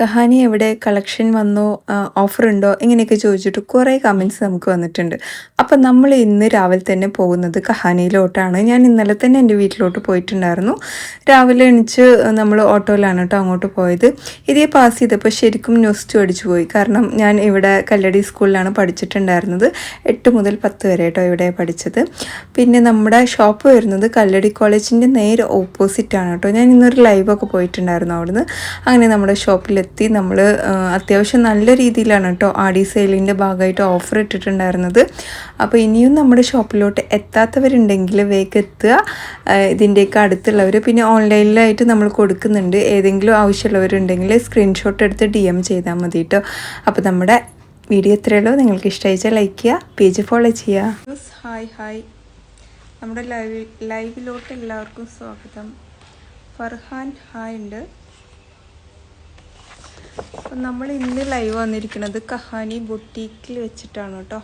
കഹാനി എവിടെ കളക്ഷൻ വന്നോ ഓഫർ ഉണ്ടോ ഇങ്ങനെയൊക്കെ ചോദിച്ചിട്ട് കുറേ കമൻറ്റ്സ് നമുക്ക് വന്നിട്ടുണ്ട്. അപ്പം നമ്മൾ ഇന്ന് രാവിലെ തന്നെ പോകുന്നത് കഹാനിയിലോട്ടാണ്. ഞാൻ ഇന്നലെ തന്നെ എൻ്റെ വീട്ടിലോട്ട് പോയിട്ടുണ്ടായിരുന്നു. രാവിലെ എണീച്ച് നമ്മൾ ഓട്ടോയിലാണ് കേട്ടോ അങ്ങോട്ട് പോയത്. ഇതേ പാസ് ചെയ്തപ്പോൾ ശരിക്കും നൊസ്റ്റു അടിച്ചു പോയി. കാരണം ഞാൻ ഇവിടെ കല്ലടി സ്കൂളിലാണ് പഠിച്ചിട്ടുണ്ടായിരുന്നത്. 8 മുതൽ 10 വരെ കേട്ടോ ഇവിടെ പഠിച്ചത്. പിന്നെ നമ്മുടെ ഷോപ്പ് വരുന്നത് കല്ലടി കോളേജിൻ്റെ നേരെ ഓപ്പോസിറ്റാണ് കേട്ടോ. ഞാൻ ഇന്നൊരു ലൈവൊക്കെ പോയിട്ടുണ്ടായിരുന്നു അവിടുന്ന്. അങ്ങനെ നമ്മുടെ ഷോപ്പിൽ നമ്മൾ അത്യാവശ്യം നല്ല രീതിയിലാണ് കേട്ടോ ആടി സെയിലിൻ്റെ ഭാഗമായിട്ട് ഓഫർ ഇട്ടിട്ടുണ്ടായിരുന്നത്. അപ്പോൾ ഇനിയും നമ്മുടെ ഷോപ്പിലോട്ട് എത്താത്തവരുണ്ടെങ്കിൽ വേഗം എത്തുക. ഇതിൻ്റെയൊക്കെ അടുത്തുള്ളവർ പിന്നെ ഓൺലൈനിലായിട്ട് നമ്മൾ കൊടുക്കുന്നുണ്ട്. ഏതെങ്കിലും ആവശ്യമുള്ളവരുണ്ടെങ്കിൽ സ്ക്രീൻഷോട്ട് എടുത്ത് DM ചെയ്താൽ മതി കേട്ടോ. അപ്പോൾ നമ്മുടെ വീഡിയോ എത്രയുള്ളൂ. നിങ്ങൾക്ക് ഇഷ്ടമായിച്ചാൽ ലൈക്ക് ചെയ്യുക, പേജ് ഫോളോ ചെയ്യുക. ഹായ് നമ്മുടെ ലൈവിലോട്ട് എല്ലാവർക്കും സ്വാഗതം. ഫർഹാൻ ഹായ് ഉണ്ട്. അപ്പം നമ്മൾ ഇന്ന് ലൈവ് വന്നിരിക്കുന്നത് കഹാനി ബൊട്ടീക്കിൽ വെച്ചിട്ടാണ് കേട്ടോ.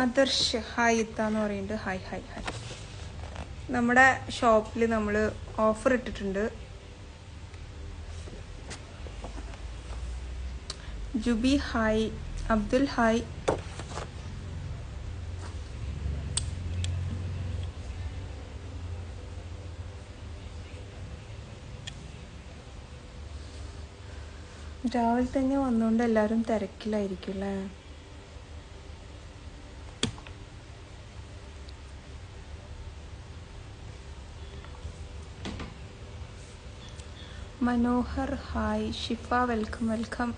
ആദർശ് ഹായ് എത്താന്ന് പറയുന്നുണ്ട്. ഹായ്. നമ്മുടെ ഷോപ്പിൽ നമ്മൾ ഓഫർ ഇട്ടിട്ടുണ്ട്. Jubi hi, Abdul hi. രാവിലെ തന്നെ വന്നുകൊണ്ട് എല്ലാവരും തിരക്കിലായിരിക്കും അല്ലേ. മനോഹർ ഹായ്, ഷിഫ വെൽക്കം.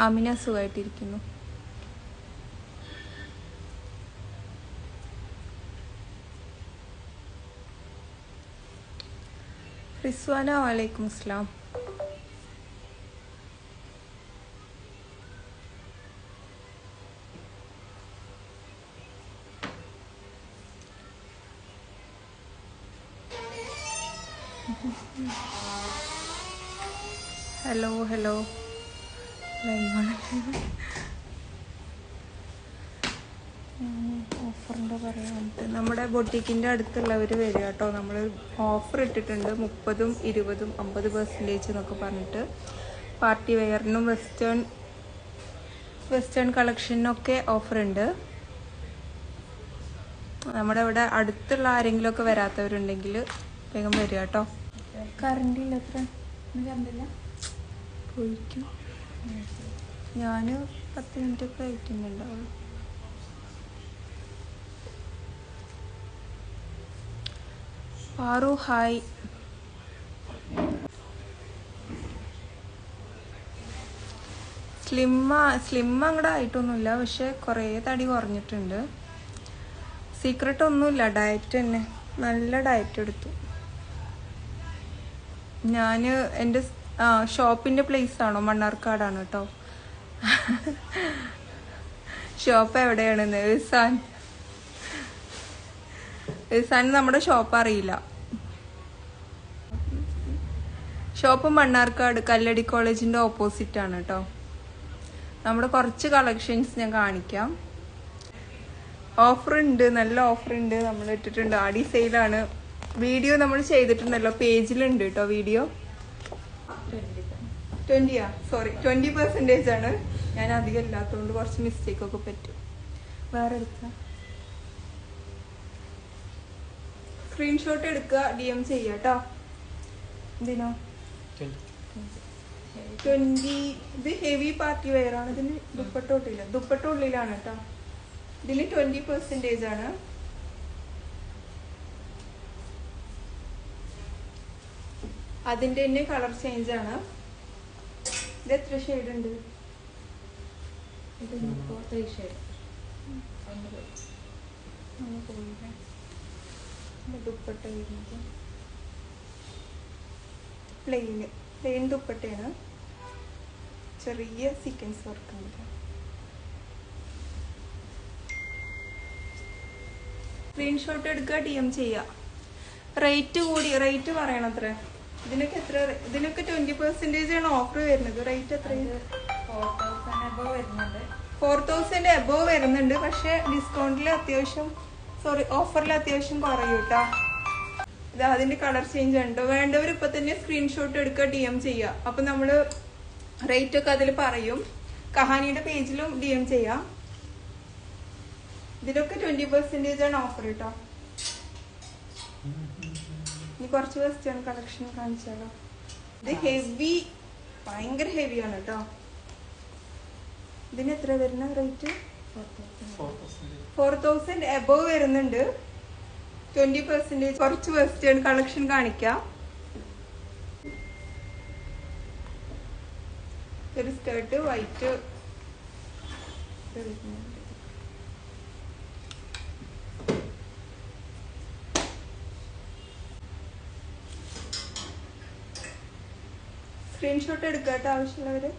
ആമിന സുഖമായിട്ടിരിക്കുന്നു. റിസ്വാന വലൈക്കും അസ്സലാം. ഹലോ ഓഫറിൻ്റെ പറയാനായിട്ട് നമ്മുടെ ബൊട്ടിക്കിൻ്റെ അടുത്തുള്ളവർ വരിക കേട്ടോ. നമ്മൾ ഓഫർ ഇട്ടിട്ടുണ്ട് 30%, 20%, 50% എന്നൊക്കെ പറഞ്ഞിട്ട്. പാർട്ടി വെയറിനും വെസ്റ്റേൺ കളക്ഷനൊക്കെ ഓഫറുണ്ട്. നമ്മുടെ ഇവിടെ അടുത്തുള്ള ആരെങ്കിലുമൊക്കെ വരാത്തവരുണ്ടെങ്കിൽ വേഗം വരിക കേട്ടോ. കറണ്ടില്ല, എത്ര കറണ്ടില്ല പോയിക്കും. ഞാൻ 10 മിനിറ്റൊക്കെ ആയിട്ടുണ്ടാവുള്ളൂ. പാറു ഹായ്. സ്ലിം അങ്ങോട്ട് ആയിട്ടൊന്നുമില്ല, പക്ഷെ കുറേ തടി കുറഞ്ഞിട്ടുണ്ട്. സീക്രട്ട് ഒന്നുമില്ല, ഡയറ്റ് തന്നെ. നല്ല ഡയറ്റ് എടുത്തു ഞാൻ. എൻ്റെ ഷോപ്പിൻ്റെ പ്ലേസ് ആണോ? മണ്ണാർക്കാടാണ് കേട്ടോ. ഷോപ്പ് എവിടെയാണെന്ന് സാൻ നമ്മുടെ ഷോപ്പ് അറിയില്ല. ഷോപ്പ് മണ്ണാർക്കാട് കല്ലടി കോളേജിൻ്റെ ഓപ്പോസിറ്റാണ് കേട്ടോ. നമ്മുടെ കുറച്ച് കളക്ഷൻസ് ഞാൻ കാണിക്കാം. ഓഫറുണ്ട്, നല്ല ഓഫറുണ്ട്. നമ്മൾ ഇട്ടിട്ടുണ്ട്. ആടി സെയിലാണ്. വീഡിയോ നമ്മൾ ചെയ്തിട്ടുണ്ടല്ലോ, പേജിലുണ്ട് കേട്ടോ വീഡിയോ. 20% ആണ്. ഞാൻ അധികം ഇല്ലാത്തതുകൊണ്ട് കുറച്ച് മിസ്റ്റേക്കൊക്കെ പറ്റും. വേറെ എടുക്കാം. സ്ക്രീൻഷോട്ട് എടുക്കുക, DM ചെയ്യുക കേട്ടോ. ഇതിനോ 20. ഇത് ഹെവി പാർട്ടി വെയർ ആണ്. ഇതിന് ദുപ്പട്ട ഉള്ളിലാണ് കേട്ടോ. ഇതിന് 20% ആണ്. അതിൻ്റെ തന്നെ കളർ ചേഞ്ച് ആണ്. ഇത് എത്ര ഷെയ്ഡ് ഉണ്ട്? ഇത് 3 ഷെയ്ഡ്. ദുപ്പട്ട പ്ലെയിൻ ദുപ്പട്ടയാണ്. ചെറിയ സീക്വൻസ് വർക്ക് ഉണ്ട്. സ്ക്രീൻഷോട്ട് എടുക്കുക, DM ചെയ്യുക. റേറ്റ് പറയണം അത്ര. ഇതിനൊക്കെ 20% ആണ് ഓഫർ വരുന്നത്. റേറ്റ് എത്ര? 4,000 above വരുന്നുണ്ട്. പക്ഷെ ഡിസ്കൗണ്ടിൽ അത്യാവശ്യം സോറി, ഓഫറിൽ അത്യാവശ്യം കുറയും കേട്ടോ. ഇത് അതിന്റെ കളർ ചേഞ്ച് ഉണ്ടോ? വേണ്ടവർ ഇപ്പൊ തന്നെ സ്ക്രീൻഷോട്ട് എടുക്കുക, DM ചെയ്യുക. അപ്പൊ നമ്മള് റേറ്റ് ഒക്കെ അതിൽ പറയും. കഹാനിയുടെ പേജിലും DM ചെയ്യാം. ഇതിലൊക്കെ 20% ആണ് ഓഫർ കേട്ടോ. ഇനി കുറച്ച് വെസ്റ്റേൺ കളക്ഷൻ കാണിച്ചാലോ. ഇത് ഹെവി, ഭയങ്കര ഹെവിയാണ് കേട്ടോ. ഇതിന് എത്ര വരുന്ന റേറ്റ്? 4000 എബോവ് വരുന്നുണ്ട്. 20%. കുറച്ച് വെസ്റ്റേൺ കളക്ഷൻ കാണിക്കാം. ഒരു സ്കേർട്ട് വൈറ്റ്, സ്ക്രീൻഷോട്ട് എടുക്കാട്ടോ ആവശ്യമുള്ളവര്.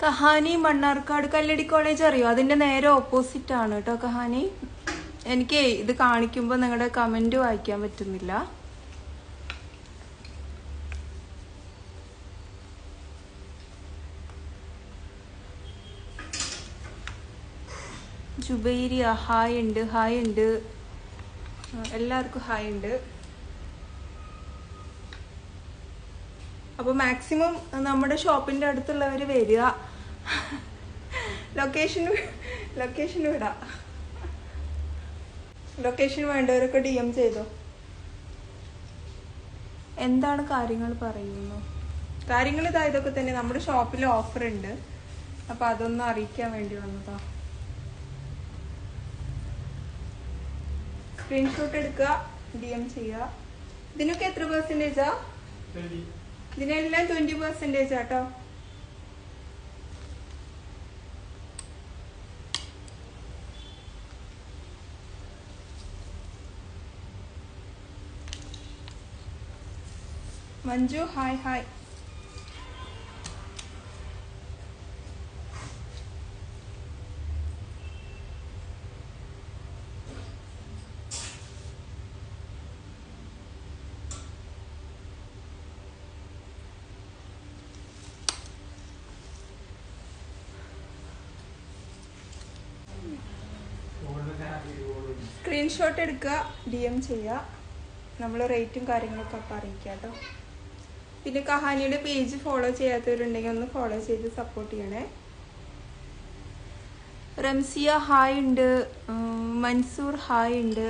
കഹാനി മണ്ണാർക്കാട് കല്ലടി കോളേജ് അറിയോ? അതിന്റെ നേരെ ഓപ്പോസിറ്റ് ആണ് കേട്ടോ കഹാനി. എനിക്ക് ഇത് കാണിക്കുമ്പോൾ നിങ്ങളുടെ കമന്റ് വായിക്കാൻ പറ്റുന്നില്ല. ജുബൈരിയ ഹായ് ഉണ്ട്, ഹായ് ഉണ്ട്, എല്ലാവർക്കും ഹായ് ഉണ്ട്. അപ്പോൾ മാക്സിമം നമ്മുടെ ഷോപ്പിന്റെ അടുത്തുള്ളവർ വരിക. ലൊക്കേഷൻ വിടാം. ലൊക്കേഷൻ വേണ്ടവരൊക്കെ DM ചെയ്തോ. എന്താണ് കാര്യങ്ങൾ പറയുന്നു? കാര്യങ്ങൾ ഇതൊക്കെ തന്നെ. നമ്മുടെ ഷോപ്പിൽ ഓഫർ ഉണ്ട്. അപ്പൊ അതൊന്നും അറിയിക്കാൻ വേണ്ടി വന്നതാ. സ്ക്രീൻഷോട്ട് എടുക്കുക, DM ചെയ്യുക. ഇതിനൊക്കെ എത്ര പെർസെന്റേജാ? ഇതിനെല്ലാം 20% ആട്ടോ. Manju hi hi. സ്ക്രീൻഷോട്ട് എടുക്കുക, DM ചെയ്യുക. നമ്മൾ റേറ്റും കാര്യങ്ങളൊക്കെ അപ്പം അറിയിക്കുക കേട്ടോ. പിന്നെ കഹാനിയുടെ പേജ് ഫോളോ ചെയ്യാത്തവരുണ്ടെങ്കിൽ ഒന്ന് ഫോളോ ചെയ്ത് സപ്പോർട്ട് ചെയ്യണേ. റംസിയ ഹായ് ഉണ്ട്, മൻസൂർ ഹായ് ഉണ്ട്.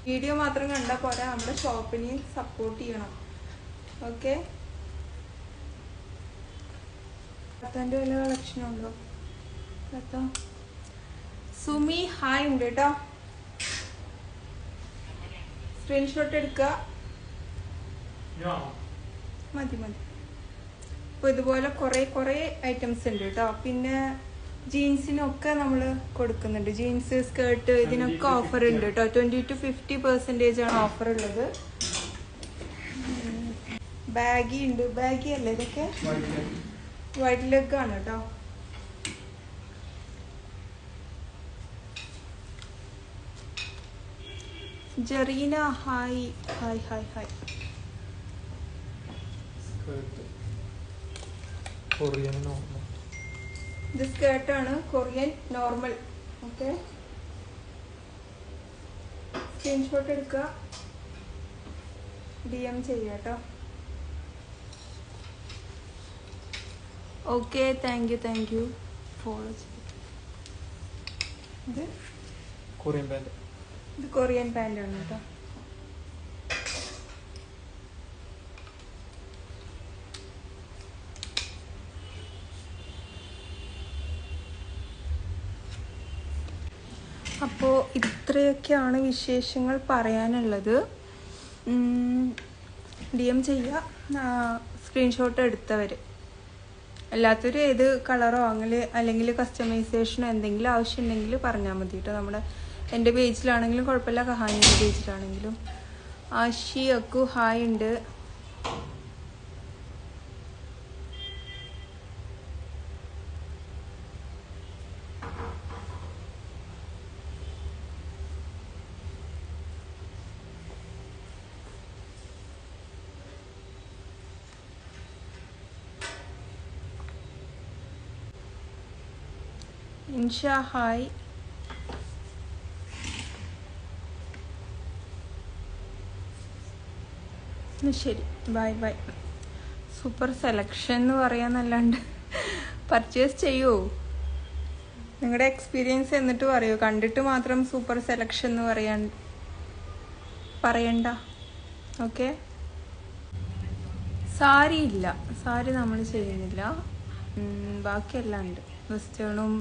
വീഡിയോ മാത്രം കണ്ടാൽ പോരാ, നമ്മുടെ ഷോപ്പിനെ സപ്പോർട്ട് ചെയ്യണം. ഓക്കെ. പത്താൻ്റെ വല്ല കളക്ഷൻ ഉണ്ടോ? സുമി ഹായ് ഉണ്ട് കേട്ടോ. സ്ക്രീൻഷോട്ട് എടുക്കുക. മതി. അപ്പോൾ ഇതുപോലെ കുറേ ഐറ്റംസ് ഉണ്ട് കേട്ടോ. പിന്നെ ജീൻസിനൊക്കെ നമ്മൾ കൊടുക്കുന്നുണ്ട്. ജീൻസ്, സ്കേർട്ട്, ഇതിനൊക്കെ ഓഫർ ഉണ്ട് കേട്ടോ. 20 to 50% ആണ് ഓഫർ ഉള്ളത്. ബാഗി ഉണ്ട്. ബാഗി അല്ലേ ഇതൊക്കെ? വൈറ്റ് ലെഗ് ആണ് കേട്ടോ. ജറീന ഹായ് ഹായ് ഹായ് ഹായ്. ഇത് സ്കേർട്ടാണ്, കൊറിയൻ നോർമൽ. ഓക്കെ. സ്ക്രീൻഷോട്ട് എടുക്കുക, DM ചെയ്യുക കേട്ടോ. ഓക്കെ, താങ്ക് യു ഫോളോ ചെയ്ത്. ഇത് കൊറിയൻ പാൻ്റാണ് കേട്ടോ. അപ്പോൾ ഇത്രയൊക്കെയാണ് വിശേഷങ്ങൾ പറയാനുള്ളത്. DM ചെയ്യുക, സ്ക്രീൻഷോട്ട് എടുത്തവർ. അല്ലാത്തൊരു ഏത് കളറോ അല്ലെങ്കിൽ കസ്റ്റമൈസേഷനോ എന്തെങ്കിലും ആവശ്യമുണ്ടെങ്കിൽ പറഞ്ഞാൽ മതി കേട്ടോ. നമ്മുടെ എൻ്റെ പേജിലാണെങ്കിലും കുഴപ്പമില്ല, കഹാനിയുടെ പേജിലാണെങ്കിലും. ആഷിയക്കു ഹായ് ഉണ്ട്. ഇൻഷാ ഹായ്. ശരി, ബൈ ബൈ. സൂപ്പർ സെലക്ഷൻ എന്ന് പറയാന്നല്ലാണ്ട് പർച്ചേസ് ചെയ്യുമോ? നിങ്ങളുടെ എക്സ്പീരിയൻസ് എന്നിട്ട് പറയൂ, കണ്ടിട്ട് മാത്രം സൂപ്പർ സെലക്ഷൻ എന്ന് പറയണ്ട. ഓക്കെ. സാരി ഇല്ല, സാരി നമ്മൾ ചെയ്യുന്നില്ല. ബാക്കിയെല്ലാം ഉണ്ട്. വെസ്റ്റേണും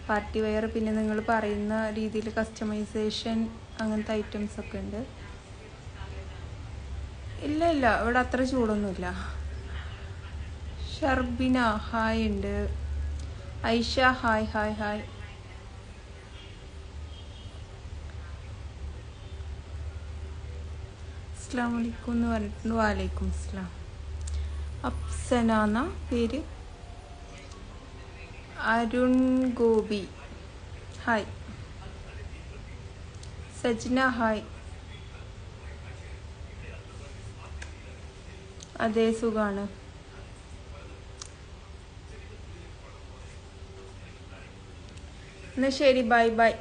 പാർട്ടി വെയർ, പിന്നെ നിങ്ങൾ പറയുന്ന രീതിയിൽ കസ്റ്റമൈസേഷൻ, അങ്ങനത്തെ ഐറ്റംസ് ഒക്കെ ഉണ്ട്. ഇല്ല ഇവിടെ അത്ര ചൂടൊന്നുമില്ല. ഷർബിന ഹായ് ഉണ്ട്. Aisha hi hi hi. അസ്സലാമു അലൈക്കും എന്ന് പറഞ്ഞിട്ടുണ്ട്. വാലൈക്കും അസ്സലാം. അഫ്സന പേര്. അരുൺ ഗോപി ഹായ്. സജ്ന ഹായ്. അതേ, സുഖാണ്. എന്നാ ശരി, ബൈ ബൈ.